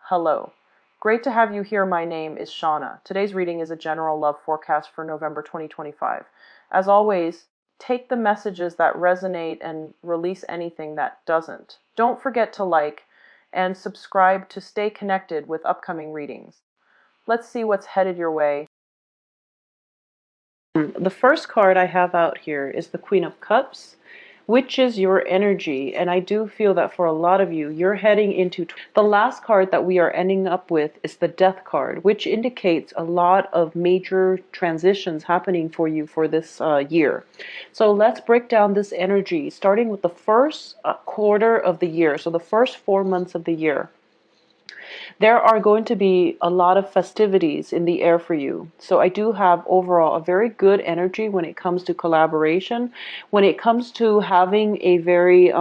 Hello. Great to have you here. My name is Shauna. Today's reading is a general love forecast for November 2025. As always, take the messages that resonate and release anything that doesn't. Don't forget to like and subscribe to stay connected with upcoming readings. Let's see what's headed your way. The first card I have out here is the Queen of Cups, which is your energy. And I do feel that for a lot of you, you're heading into the last card that we are ending up with is the Death card, which indicates a lot of major transitions happening for you for this year. So let's break down this energy, starting with the first quarter of the year. So the first 4 months of the year. There are going to be a lot of festivities in the air for you. So I do have overall a very good energy when it comes to collaboration, when it comes to having a very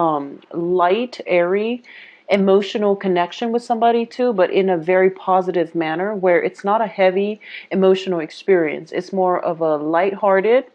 light, airy, emotional connection with somebody too, but in a very positive manner where it's not a heavy emotional experience. It's more of a lighthearted,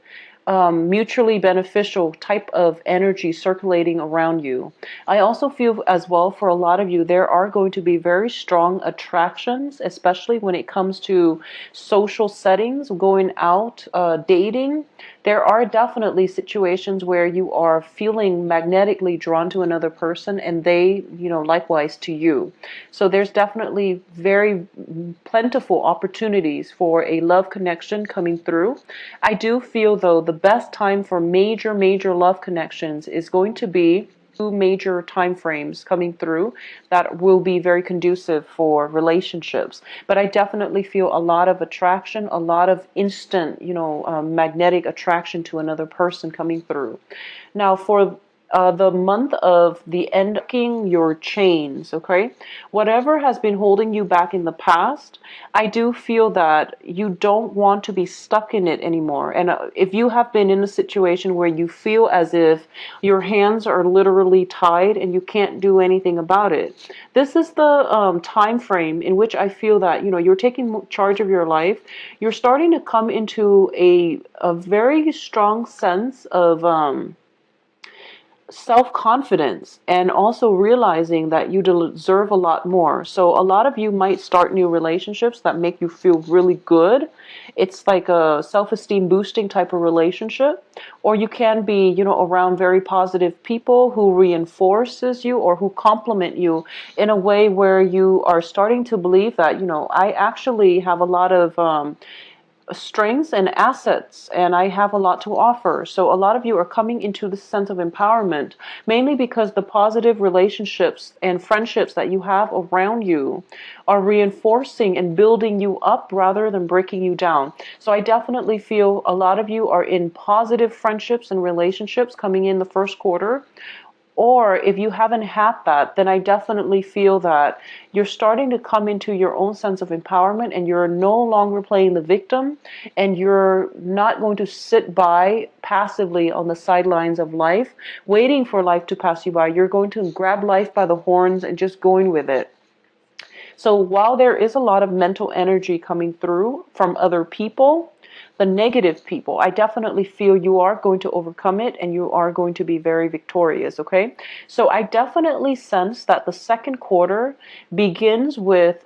mutually beneficial type of energy circulating around you. I also feel as well for a lot of you, there are going to be very strong attractions, especially when it comes to social settings, going out, dating. There are definitely situations where you are feeling magnetically drawn to another person and they, likewise to you. So there's definitely very plentiful opportunities for a love connection coming through. I do feel though the best time for major love connections is going to be two major time frames coming through that will be very conducive for relationships. But I definitely feel a lot of attraction, a lot of instant, magnetic attraction to another person coming through. Now for the month of the ending your chains, okay? Whatever has been holding you back in the past, I do feel that you don't want to be stuck in it anymore. And if you have been in a situation where you feel as if your hands are literally tied and you can't do anything about it, this is the time frame in which I feel that, you're taking charge of your life. You're starting to come into a very strong sense of self-confidence and also realizing that you deserve a lot more. So a lot of you might start new relationships that make you feel really good. It's like a self-esteem boosting type of relationship. Or you can be, around very positive people who reinforces you or who compliment you in a way where you are starting to believe that, I actually have a lot of strengths and assets and I have a lot to offer. So a lot of you are coming into this sense of empowerment, mainly because the positive relationships and friendships that you have around you are reinforcing and building you up rather than breaking you down. So I definitely feel a lot of you are in positive friendships and relationships coming in the first quarter. Or if you haven't had that, then I definitely feel that you're starting to come into your own sense of empowerment and you're no longer playing the victim and you're not going to sit by passively on the sidelines of life, waiting for life to pass you by. You're going to grab life by the horns and just going with it. So while there is a lot of mental energy coming through from other people, the negative people, I definitely feel you are going to overcome it and you are going to be very victorious, okay? So I definitely sense that the second quarter begins with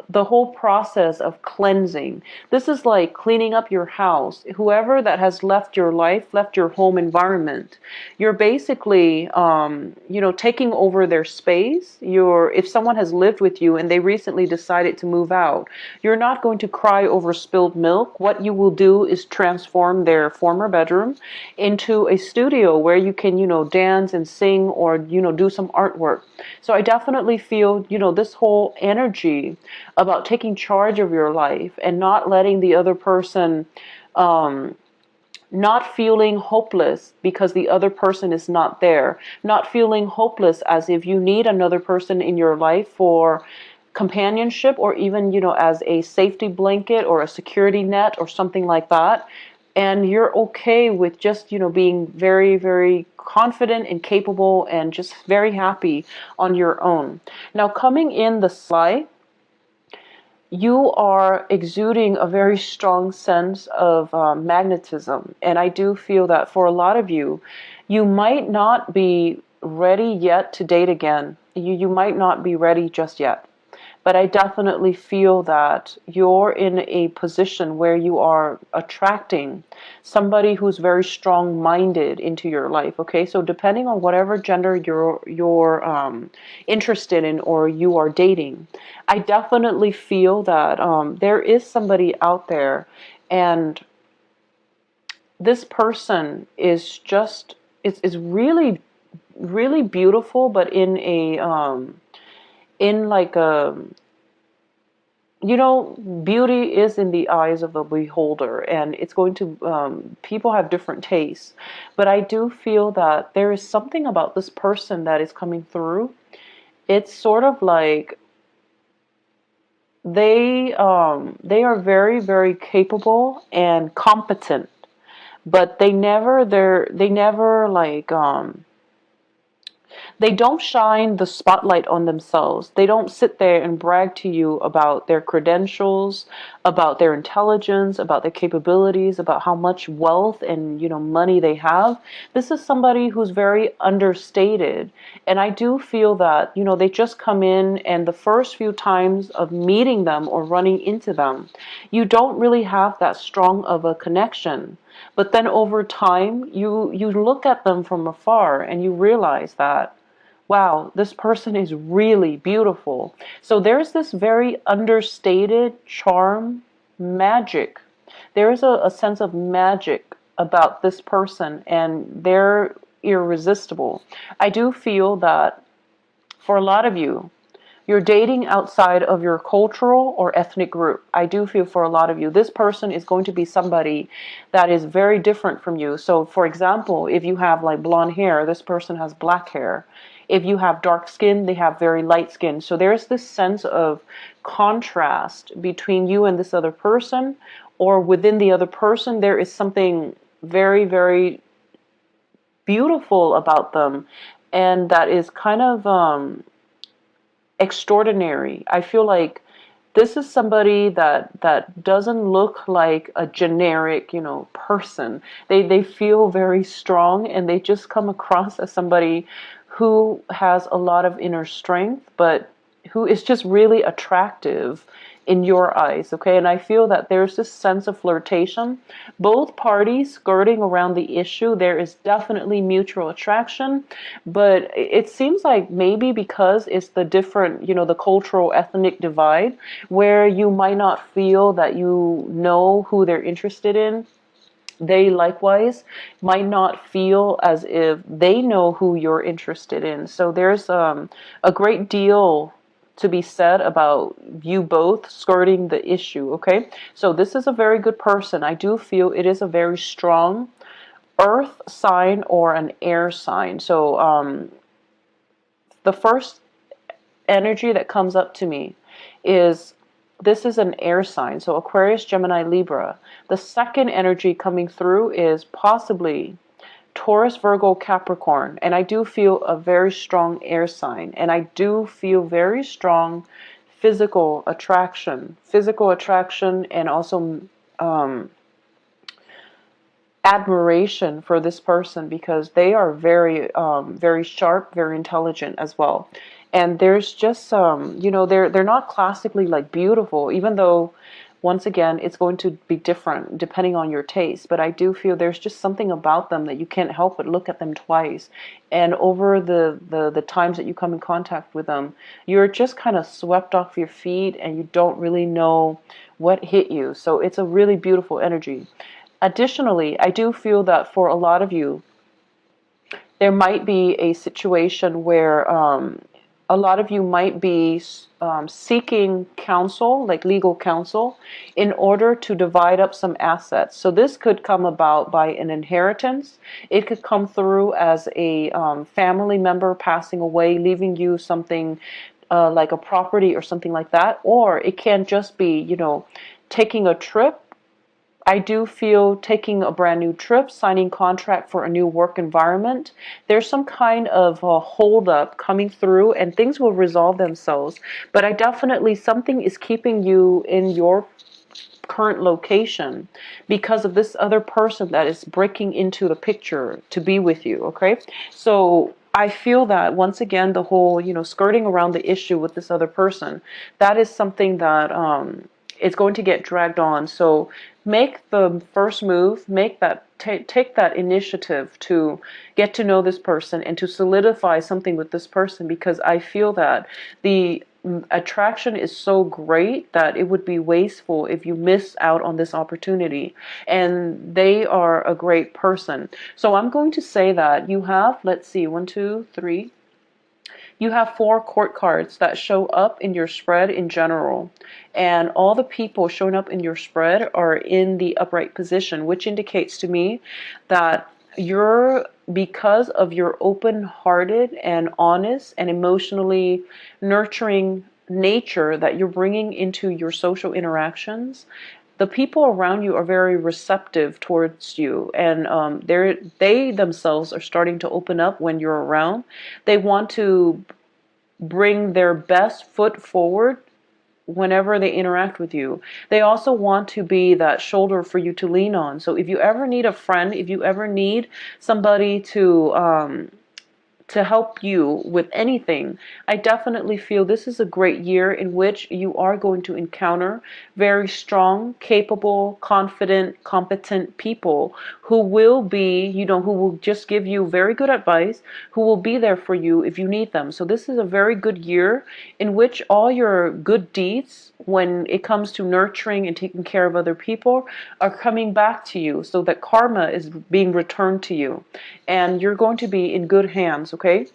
the whole process of cleansing. This is like cleaning up your house. Whoever that has left your life, left your home environment, you're basically, taking over their space. If someone has lived with you and they recently decided to move out, you're not going to cry over spilled milk. What you will do is transform their former bedroom into a studio where you can, dance and sing or, do some artwork. So I definitely feel, this whole energy about taking charge of your life and not letting the other person, not feeling hopeless because the other person is not there, not feeling hopeless as if you need another person in your life for companionship or even, as a safety blanket or a security net or something like that. And you're okay with just, being very, very confident and capable and just very happy on your own. Now, coming in the slide, you are exuding a very strong sense of magnetism. And I do feel that for a lot of you, you might not be ready yet to date again. You might not be ready just yet. but I definitely feel that you're in a position where you are attracting somebody who's very strong-minded into your life. Okay, so depending on whatever gender you're interested in or you are dating, I definitely feel that there is somebody out there, and this person is just is really beautiful, but in a in like a, you know, beauty is in the eyes of the beholder, and it's going to, people have different tastes, but I do feel that there is something about this person that is coming through. It's sort of like they are very, very capable and competent, but they never like they don't shine the spotlight on themselves. They don't sit there and brag to you about their credentials, about their intelligence, about their capabilities, about how much wealth and, you know, money they have. This is somebody who's very understated. And I do feel that, you know, they just come in, and the first few times of meeting them or running into them, you don't really have that strong of a connection. But then over time, you look at them from afar and you realize that, wow, this person is really beautiful. So there's this very understated charm, magic. There is a sense of magic about this person, and they're irresistible. I do feel that for a lot of you, you're dating outside of your cultural or ethnic group. I do feel for a lot of you, this person is going to be somebody that is very different from you. So, for example, if you have like blonde hair, this person has black hair. If you have dark skin, they have very light skin. So there's this sense of contrast between you and this other person, or within the other person, there is something very, very beautiful about them, and that is kind of extraordinary. I feel like this is somebody that doesn't look like a generic, you know, person. They feel very strong, and they just come across as somebody who has a lot of inner strength, but who is just really attractive in your eyes, okay? And I feel that there's this sense of flirtation. Both parties skirting around the issue, there is definitely mutual attraction, but it seems like maybe because it's the different, you know, the cultural ethnic divide, where you might not feel that you know who they're interested in, they likewise might not feel as if they know who you're interested in. So there's a great deal to be said about you both skirting the issue, okay? So this is a very good person. I do feel it is a very strong earth sign or an air sign. So the first energy that comes up to me is, this is an air sign, so Aquarius, Gemini, Libra. The second energy coming through is possibly Taurus, Virgo, Capricorn, and I do feel a very strong air sign, and I do feel very strong physical attraction, and also admiration for this person, because they are very, very sharp, very intelligent as well. And there's just you know, they're not classically like beautiful, even though once again it's going to be different depending on your taste. But I do feel there's just something about them that you can't help but look at them twice. And over the times that you come in contact with them, you're just kind of swept off your feet, and you don't really know what hit you. So it's a really beautiful energy. Additionally, I do feel that for a lot of you, there might be a situation where a lot of you might be seeking counsel, like legal counsel, in order to divide up some assets. So this could come about by an inheritance. It could come through as a family member passing away, leaving you something like a property or something like that. Or it can just be, you know, taking a trip. I do feel taking a brand new trip, signing contract for a new work environment. There's some kind of a hold up coming through, and things will resolve themselves. But I definitely, something is keeping you in your current location because of this other person that is breaking into the picture to be with you, okay? So I feel that once again, the whole, skirting around the issue with this other person, that is something that is going to get dragged on. So make the first move, make that, take that initiative to get to know this person and to solidify something with this person, because I feel that the attraction is so great that it would be wasteful if you miss out on this opportunity. And they are a great person. So I'm going to say that you have, let's see, one, two, three. You have 4 court cards that show up in your spread in general. And all the people showing up in your spread are in the upright position, which indicates to me that because of your open-hearted and honest and emotionally nurturing nature that you're bringing into your social interactions, the people around you are very receptive towards you, and they themselves are starting to open up when you're around. They want to bring their best foot forward whenever they interact with you. They also want to be that shoulder for you to lean on. So if you ever need a friend, if you ever need somebody to help you with anything, I definitely feel this is a great year in which you are going to encounter very strong, capable, confident, competent people who will be, who will just give you very good advice, who will be there for you if you need them. So this is a very good year in which all your good deeds, when it comes to nurturing and taking care of other people, are coming back to you, so that karma is being returned to you. And you're going to be in good hands, okay?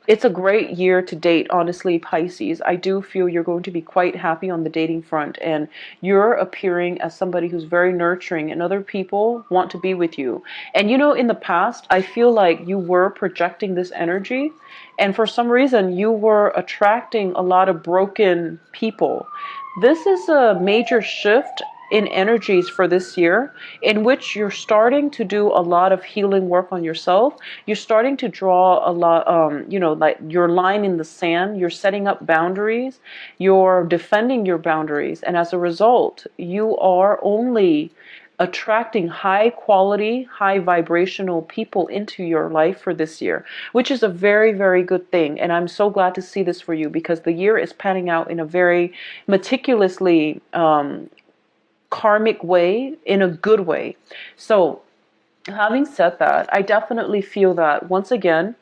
It's a great year to date, honestly, Pisces. I do feel you're going to be quite happy on the dating front, and you're appearing as somebody who's very nurturing, and other people want to be with you. And in the past, I feel like you were projecting this energy, and for some reason, you were attracting a lot of broken people. This is a major shift in energies for this year, in which you're starting to do a lot of healing work on yourself. You're starting to draw a lot, like your line in the sand. You're setting up boundaries. You're defending your boundaries. And as a result, you are only attracting high quality, high vibrational people into your life for this year, which is a very, very good thing. And I'm so glad to see this for you, because the year is panning out in a very meticulously karmic way, in a good way. So having said that, I definitely feel that, once again,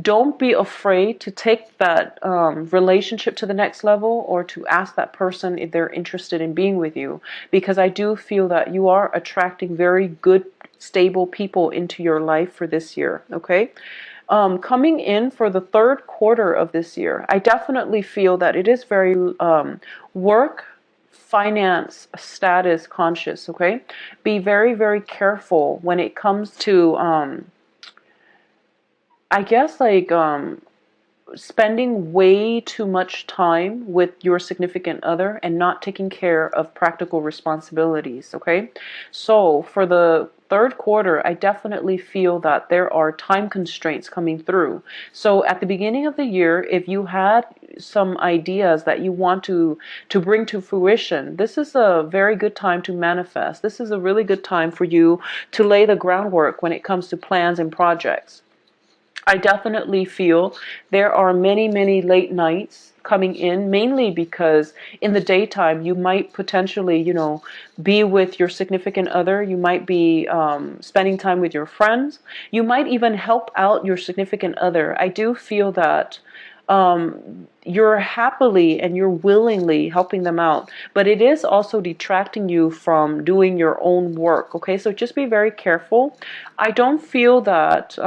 don't be afraid to take that relationship to the next level, or to ask that person if they're interested in being with you, because I do feel that you are attracting very good, stable people into your life for this year, okay? Coming in for the third quarter of this year, I definitely feel that it is very work, finance, status conscious, okay? Be very, very careful when it comes to, I guess, like, spending way too much time with your significant other and not taking care of practical responsibilities, okay? So for the third quarter, I definitely feel that there are time constraints coming through. So at the beginning of the year, if you had some ideas that you want to bring to fruition, this is a very good time to manifest. This is a really good time for you to lay the groundwork when it comes to plans and projects. I definitely feel there are many, many late nights coming in, mainly because in the daytime you might potentially, be with your significant other. You might be spending time with your friends. You might even help out your significant other. I do feel that you're happily and you're willingly helping them out, but it is also detracting you from doing your own work, okay? So just be very careful. I don't feel that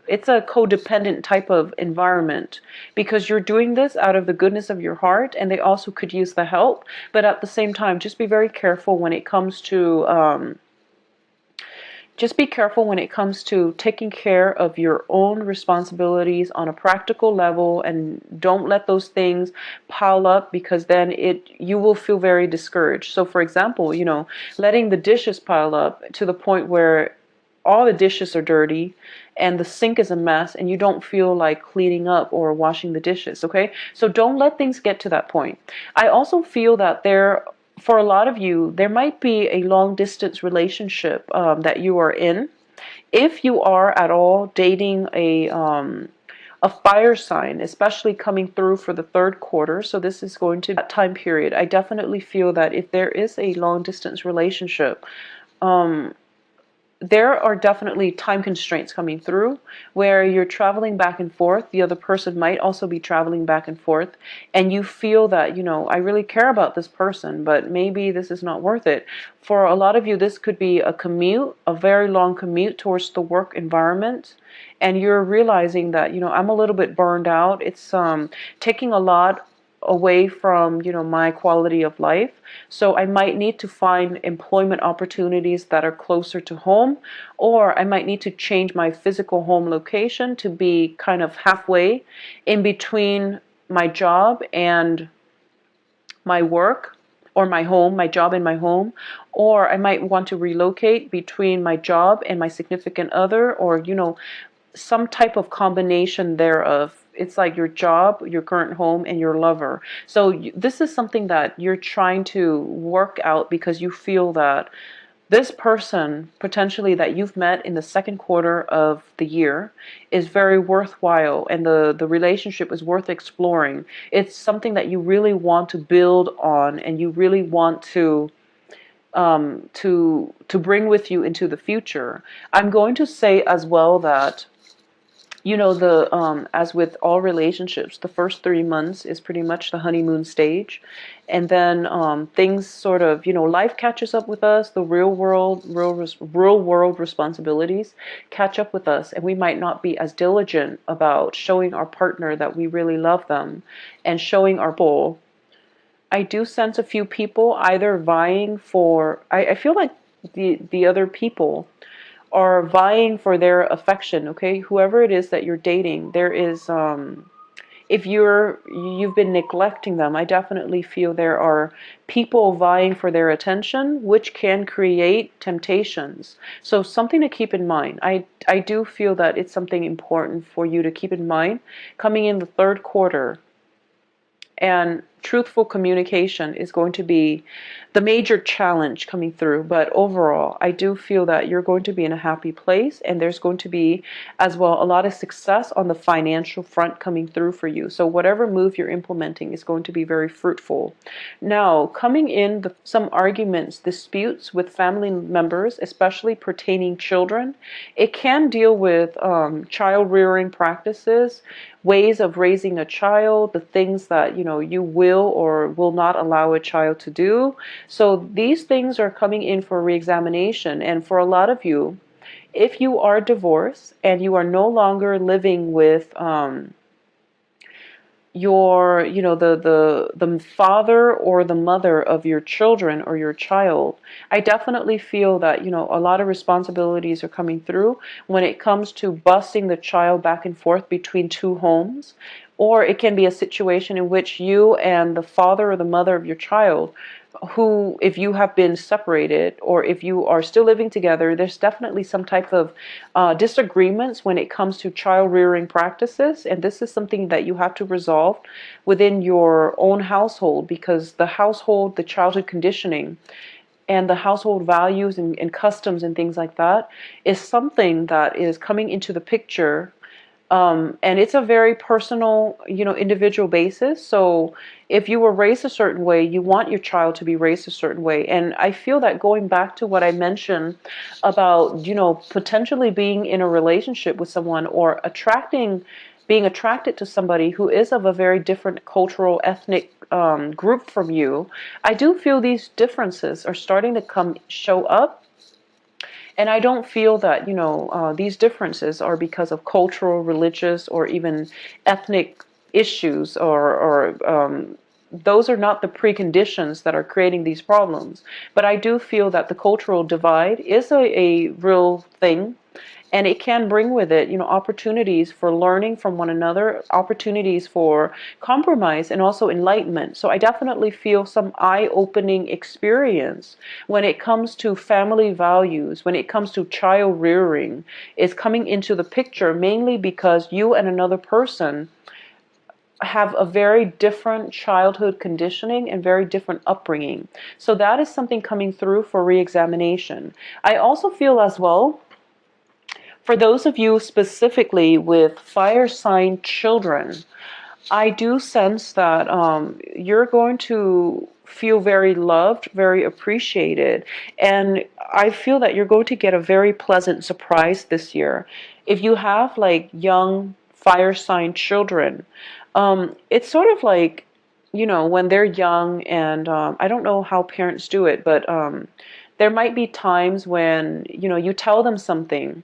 it's a codependent type of environment, because you're doing this out of the goodness of your heart, and they also could use the help. But at the same time, just be very careful when it comes to taking care of your own responsibilities on a practical level, and don't let those things pile up, because then you will feel very discouraged. So for example, letting the dishes pile up to the point where all the dishes are dirty and the sink is a mess, and you don't feel like cleaning up or washing the dishes, okay? So don't let things get to that point. I also feel that for a lot of you, there might be a long distance relationship that you are in, If you are at all dating a fire sign, especially coming through for the third quarter, so this is going to be that time period, I definitely feel that if there is a long distance relationship, there are definitely time constraints coming through where you're traveling back and forth. The other person might also be traveling back and forth, and you feel that, I really care about this person, but maybe this is not worth it. For a lot of you, this could be a commute, a very long commute towards the work environment, and you're realizing that, I'm a little bit burned out. It's taking a lot away from, my quality of life. So I might need to find employment opportunities that are closer to home, or I might need to change my physical home location to be kind of halfway in between my job and my work, or my home, my job and my home. Or I might want to relocate between my job and my significant other, or, some type of combination thereof. It's like your job, your current home, and your lover. So this is something that you're trying to work out because you feel that this person potentially that you've met in the second quarter of the year is very worthwhile, and the relationship is worth exploring. It's something that you really want to build on, and you really want to bring with you into the future. I'm going to say as well that, the as with all relationships, the first 3 months is pretty much the honeymoon stage, and then things sort of, life catches up with us. The real world responsibilities catch up with us, and we might not be as diligent about showing our partner that we really love them and showing our pull. I do sense a few people either vying for. I feel like the other people are vying for their affection. Okay, whoever it is that you're dating, there is if you've been neglecting them, I definitely feel there are people vying for their attention, which can create temptations. So something to keep in mind. I do feel that it's something important for you to keep in mind coming in the third quarter. And truthful communication is going to be the major challenge coming through. But overall, I do feel that you're going to be in a happy place, and there's going to be as well a lot of success on the financial front coming through for you. So whatever move you're implementing is going to be very fruitful. Now, coming in some arguments, disputes with family members, especially pertaining children. It can deal with child rearing practices, ways of raising a child, the things that you will or will not allow a child to do. So these things are coming in for reexamination. And for a lot of you, if you are divorced and you are no longer living with your, the father or the mother of your children or your child, I definitely feel that, a lot of responsibilities are coming through when it comes to busing the child back and forth between two homes. Or it can be a situation in which you and the father or the mother of your child, who, if you have been separated or if you are still living together, there's definitely some type of disagreements when it comes to child rearing practices. And this is something that you have to resolve within your own household, because the household, the childhood conditioning, and the household values and customs and things like that is something that is coming into the picture. And it's a very personal, individual basis. So if you were raised a certain way, you want your child to be raised a certain way. And I feel that going back to what I mentioned about, potentially being in a relationship with someone or being attracted to somebody who is of a very different cultural, ethnic group from you, I do feel these differences are starting to show up. And I don't feel that, these differences are because of cultural, religious, or even ethnic issues, or those are not the preconditions that are creating these problems. But I do feel that the cultural divide is a real thing. And it can bring with it, opportunities for learning from one another, opportunities for compromise, and also enlightenment. So I definitely feel some eye-opening experience when it comes to family values, when it comes to child rearing, is coming into the picture, mainly because you and another person have a very different childhood conditioning and very different upbringing. So that is something coming through for re-examination. I also feel as well For those of you specifically with fire sign children, I do sense that you're going to feel very loved, very appreciated, and I feel that you're going to get a very pleasant surprise this year. If you have like young fire sign children, it's sort of like, when they're young, and I don't know how parents do it, but there might be times when, you tell them something,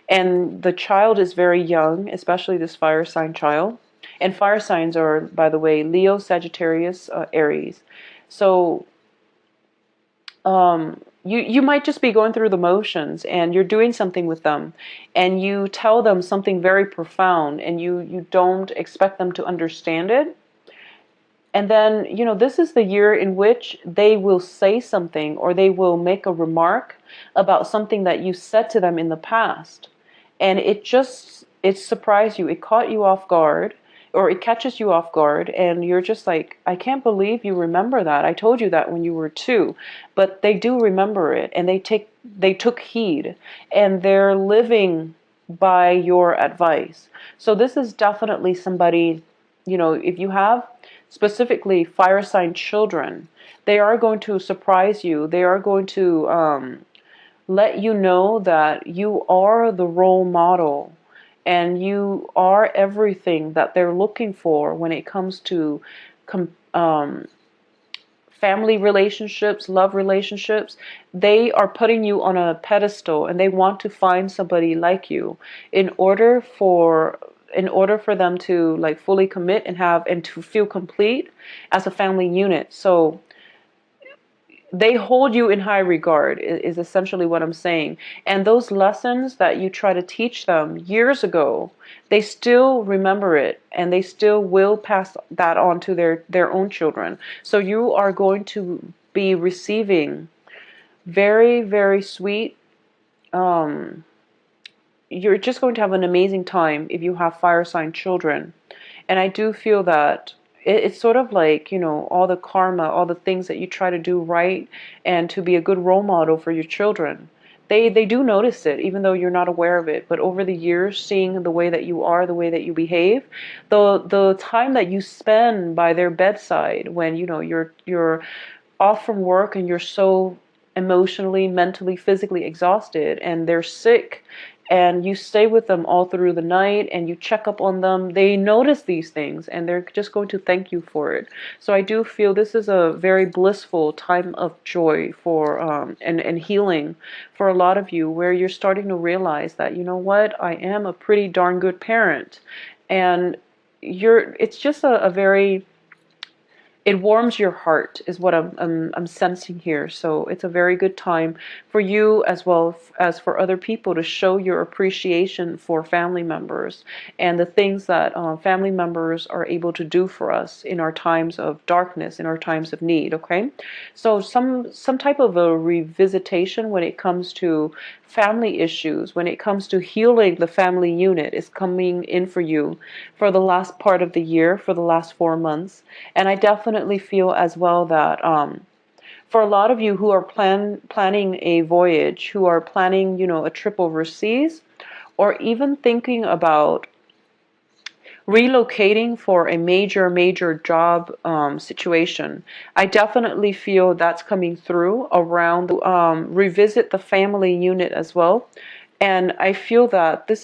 and the child is very young, especially this fire sign child. And fire signs are, by the way, Leo, Sagittarius, Aries. So you might just be going through the motions, and you're doing something with them, and you tell them something very profound, and you don't expect them to understand it. And then, this is the year in which they will say something, or they will make a remark about something that you said to them in the past. And it surprised you. It caught you off guard, or it catches you off guard, and you're just like, I can't believe you remember that. I told you that when you were 2. But they do remember it, and they took heed, and they're living by your advice. So this is definitely somebody, if you have specifically fire sign children, they are going to surprise you. They are going to let you know that you are the role model, and you are everything that they're looking for when it comes to family relationships, love relationships. They are putting you on a pedestal, and they want to find somebody like you in order for them to like fully commit and to feel complete as a family unit. So they hold you in high regard, is essentially what I'm saying. And those lessons that you try to teach them years ago, they still remember it, and they still will pass that on to their own children. So you are going to be receiving very, very sweet, you're just going to have an amazing time if you have fire sign children. And I do feel that it's sort of like, all the karma, all the things that you try to do right and to be a good role model for your children. They do notice it, even though you're not aware of it. But over the years, seeing the way that you are, the way that you behave, the time that you spend by their bedside when, you're off from work, and you're so emotionally, mentally, physically exhausted, and they're sick, and you stay with them all through the night, and you check up on them, they notice these things, and they're just going to thank you for it. So I do feel this is a very blissful time of joy for and healing for a lot of you, where you're starting to realize that, what, I am a pretty darn good parent. And it's just a very, it warms your heart, is what I'm sensing here. So it's a very good time for you, as well as for other people, to show your appreciation for family members and the things that family members are able to do for us in our times of darkness, in our times of need. Okay, so some type of a revisitation when it comes to family issues, when it comes to healing the family unit, is coming in for you for the last part of the year, for the last 4 months. And I definitely feel as well that for a lot of you who are planning a voyage, who are planning, a trip overseas, or even thinking about relocating for a major job situation, I definitely feel that's coming through around revisit the family unit as well. And I feel that this